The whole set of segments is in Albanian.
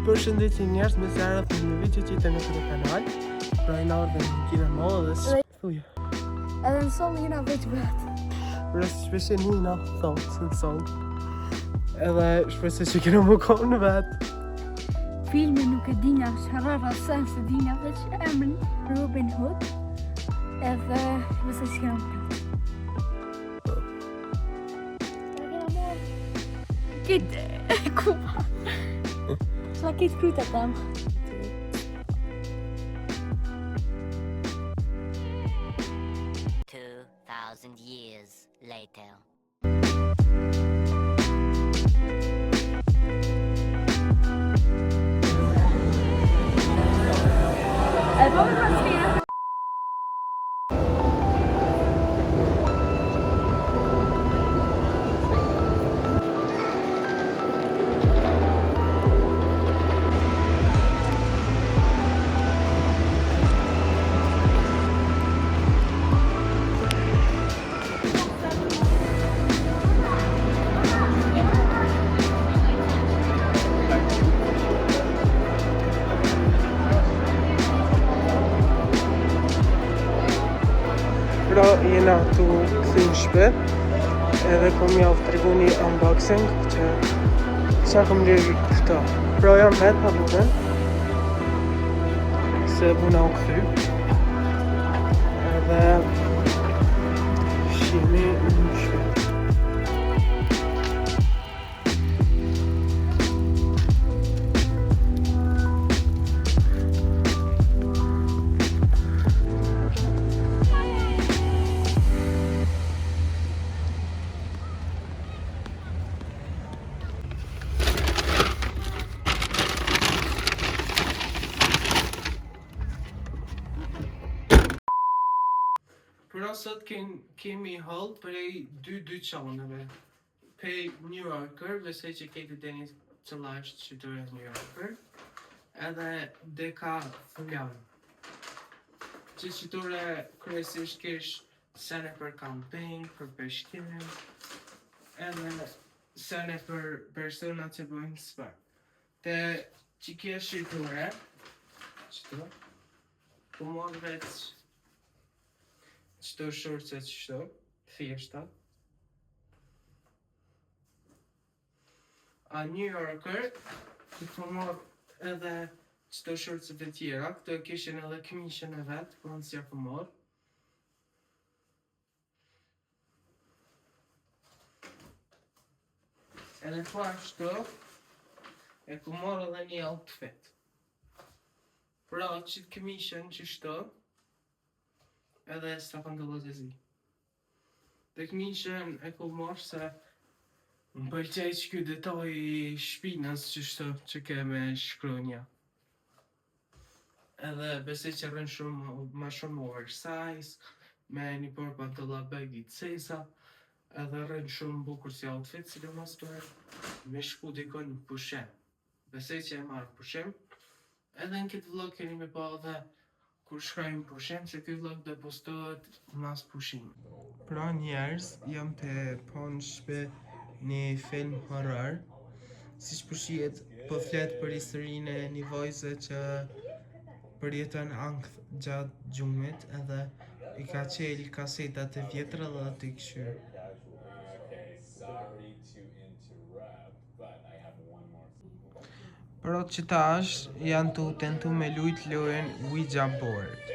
Përshëndetje njerëz, me se ardhët në një video tjetër në këtë kanal. Pra i ardhën në kina mollë dhe s'thuja. Edhe në sol jena veç vetë. Pra si shpeshe një na thotë në sol. Edhe shpresoj që kena më kohë në vetë. Filmi nuk e dinja sharara sen se dinja veç emrin Robin Hood. Edhe nëse që kena më kohë. Kitë kupa. Shla kitë kryta tam. Years later. Pra jena tu këthy në shpe. Edhe kom javë të regu një unboxing që kom lirë këta. Pra jam vetë pa bune se buna u këthy. Edhe shimi në shpe. Pra sot kemi hall prej dy dyqaneve. Pej New Yorker, besoj që keti deni qëllash qytetarës New Yorker. Edhe deka Fuljan. Që qytore kryesisht kish sene për camping, për peshkimin, edhe sene për persona që bëjnë spa. Te që kje shqytore, qëto, po morë veç qëto shorce qëto, thjeshta. A New Yorker, i po morë edhe qëto shorce të tjera, këto kishin edhe këmishën e vetë, po nësja po morë. Edhe po ashtu, e po morë edhe një outfit. Pra qëtë këmishën qështo, edhe sta pantallot e zi. Dhe këmishën e ku morë se më pëlqej që kjo detoj i shpinës që ke me shkronja. Edhe besoj që rënë ma shumë oversize, me një por pantalla baggy cesa, edhe rënë shumë bukur si outfit, si do mas për me shku dikon në pushem. Besoj që e marrë pushem, edhe në këtë vlog keni me pa dhe kur shkojmë pushem, që këtë vlog dhe postohet mas pushim. Pra njerës, jam të po në shpe një film horror. Si që pushiet, po fletë për historinë e një vojze që përjetën ankth gjatë gjumit, edhe i ka qelë kasetat e vjetra dhe t'i këshyrë. Pro që tash janë të tentu me lujt lojën Ouija board,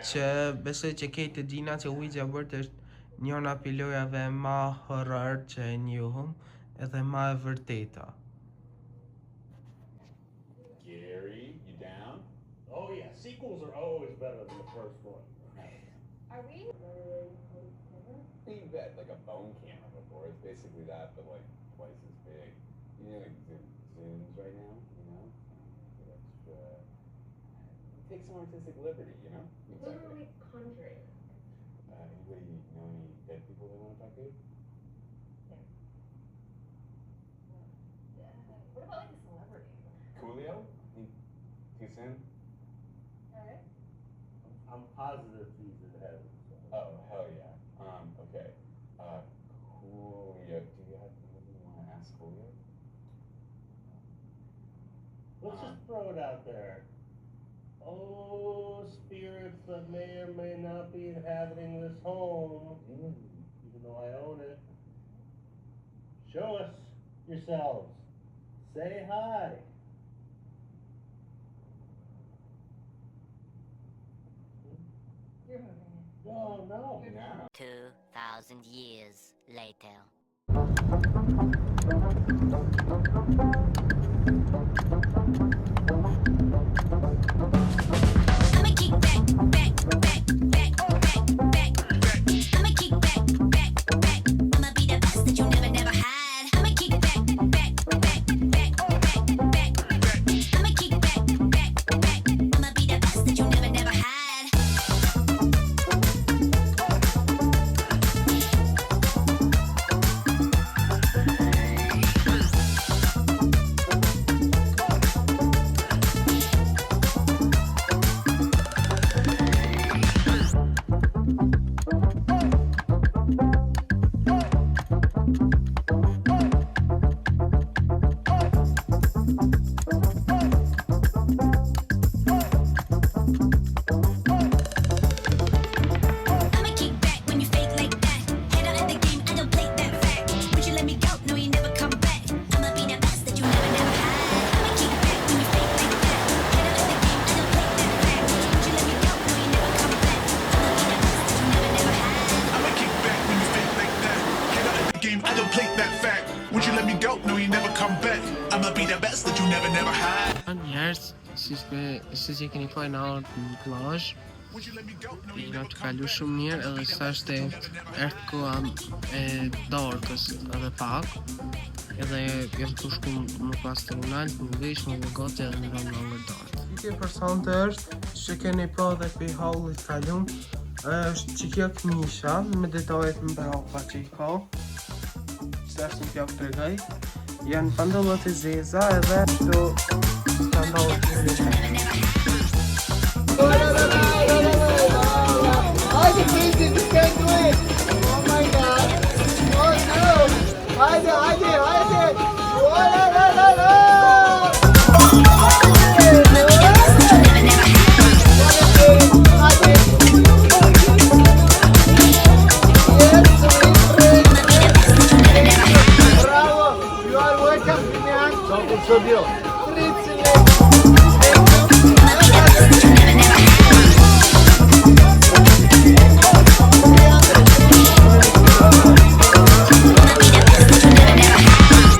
që besoj që kejtë dina që Ouija board është njona pi lojave ma horror që e njohëm edhe ma e vërteta. Gary, you down? Oh yeah, sequels are always better than the first one. Are we? You've got like a phone camera before. It's basically that, but like twice as big. You know, like zooms right now, you know? Extra. Take some artistic liberty, you know? What are we conjuring? Anybody know any dead people they want to talk to? What about like a celebrity? Coolio? Too soon? Alright. I'm positive he's in heaven. So. Oh, hell yeah. Okay. Coolio. Do you have anything you want to ask Coolio? let's just throw it out there. Oh, spirits that may or may not be inhabiting this home, even though I own it. Show us yourselves. Say hi. You're moving it. No, no. Yeah. 2,000 years later. I'ma kick back. I'ma kick back. I'ma be the best that you never had. I'ma kick back. I'ma kick back. I'ma be the best that you never had. I'ma kick back when you fake like that. Head out of the game, I don't play that fact. Would you let me go? No, you never come back. I'ma be the best that you never had. I'ma kick back when you fake like that. Head out of the game, I don't play that fact. Would you let me go? No, you never come back. I'ma be the best that you never had. I'ma kick back when you fake like that. Get out of the game, I don't play that fact. Would you let me go? No, you never come back. I'ma be the best that you never had. Njerëz, si që keni pa në në plazh, Would you let me go? No, you jena never të come kalu back. shumë mirë edhe sa është ertë koha e darkës edhe pak, edhe jem të shku më pas tribunal, më vesh, më gati edhe më rëmë në darkë. Që interesante është që keni pa dhe për hallit kalum, është që kjo këmisha me detajet më brapa që i ka, që është në pjak të regaj, janë pandollat e zeza edhe shto pandollat e zeza. Haydi Casey, you can do it! Oh my god! Oh no! Haydi! Oh la la! Bravo! You are welcome, Vinyan!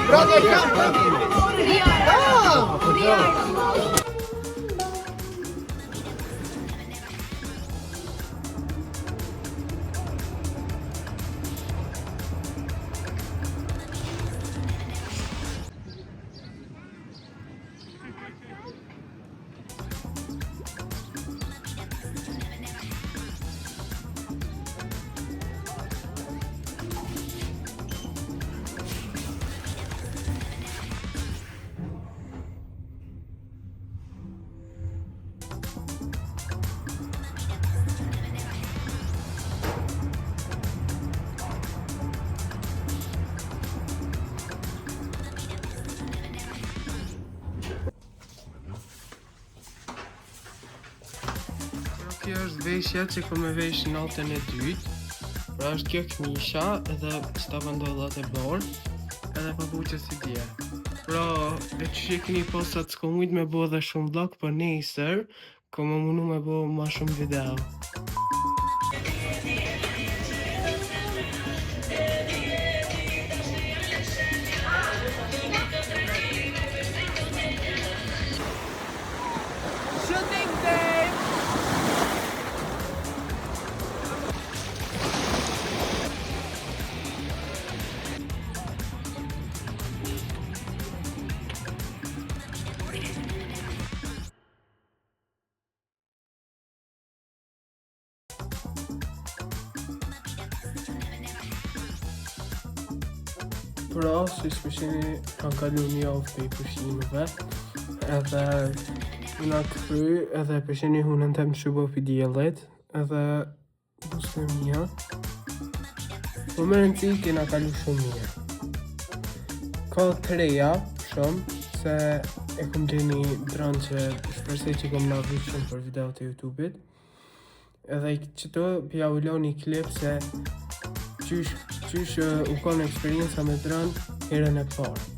Brother, come! Kjo është veshja që kom me vesh natën e dytë. Pra është kjo këmisha edhe qëta pandollat e borë edhe pabuqës i dje. Pra e që keni posat s'ko mujt me bo dhe shumë vlog, për nesër ko më mundu me bo ma shumë video. Pra, si shpeshini kanë kalu një javë për i pushimeve, edhe jena këthy, edhe peshini hunën tem shubo për djelet, edhe buste mija. Po më rëndësi kena kalu shumë mirë. Ka të reja shumë, se e kom të një dron që shpresoj që kom lavu shumë për video të YouTube-it. Edhe qëto pja u lo një klip se qysh u kon eksperienca me dron herën e parë.